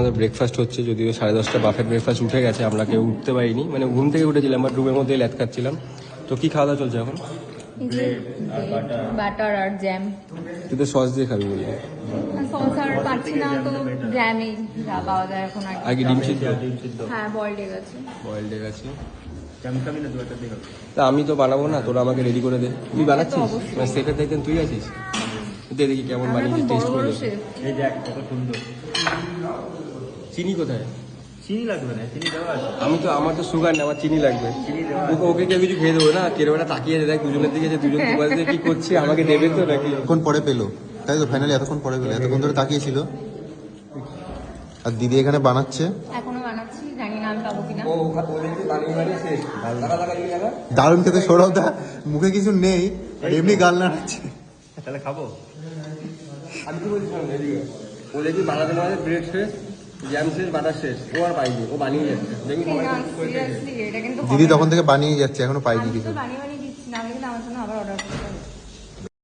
আমাদের ব্রেকফাস্ট হচ্ছে, যদিও 10:30 বাফেট ব্রেকফাস্ট উঠে গেছে, আমরা কেউ উঠতে পারিনি, মানে ঘুম থেকে উঠেছিলাম বাট রুমের মধ্যে ল্যাদ খাচ্ছিলাম। তো কি খাওয়া দাওয়া চলছে এখন? বাটার আর জ্যাম। তুই তো সস দিয়ে খাবি বললি। সস আর পাচ্ছি না তো, জ্যামই যা পাওয়া যায় এখন আর কি। আগে ডিম সিদ্ধ? হ্যাঁ, বয়েলড এগ আছে। বয়েলড এগ আছে। তা আমি তো বানাবো না, তোরা আমাকে রেডি করে দে। তুই বানাচ্ছিস? অবশ্যই। মানে সেফের দায়িত্বে তুই আছিস? দে দেখি কেমন আমরা বানিয়েছিস, এখন টেস্ট বড় করে বড় দে। শেফ। এই দেখ কত সুন্দর। চিনি কোথায়? চিনি লাগবে না, চিনি দেওয়া আছে। আমার তো সুগার না, আমার চিনি লাগবে। চিনি দেওয়া ওকে কেউ কিছু খেয়ে দেবো না, কেরো একটা তাকিয়ে দেখ দুজনের দিকে, যে দুজন দুপাশ দিয়ে কি করছে, আমাকে দেবে তো নাকি? এতক্ষণ পরে পেলো, তাই তো ফাইনালি এতক্ষণ পরে পেলো, এতক্ষণ ধরে তাকিয়েছিল। আর দিদি এখানে বানাচ্ছে, এখনো বানাচ্ছি, জানি না আমি পাবো কিনা। ও দেখি বানিয়ে বানিয়ে শেষ। দারুণ খেতে। সৌরভদা মুখে কিছু নেই আর এমনি গাল নাড়াচ্ছে। তাহলে খাবো। আমি কি বলছি শোন, এদিকে ও দেখি বানাতে বানাতে ব্রেড শেষ, জ্যাম শেষ, বাটার শেষ, ও আর পাইনি, ও বানিয়ে যাচ্ছে। দেখি সবাই না, করে খেয়েছে। seriously, এটা কিন্তু দিদি হবে তখন না। থেকে বানিয়ে যাচ্ছে, এখনো পাইনি আমি কিছু। তো বানিয়ে বানিয়ে দিচ্ছি না, আমি কিন্তু আমার জন্য আবার অর্ডার করতে হবে।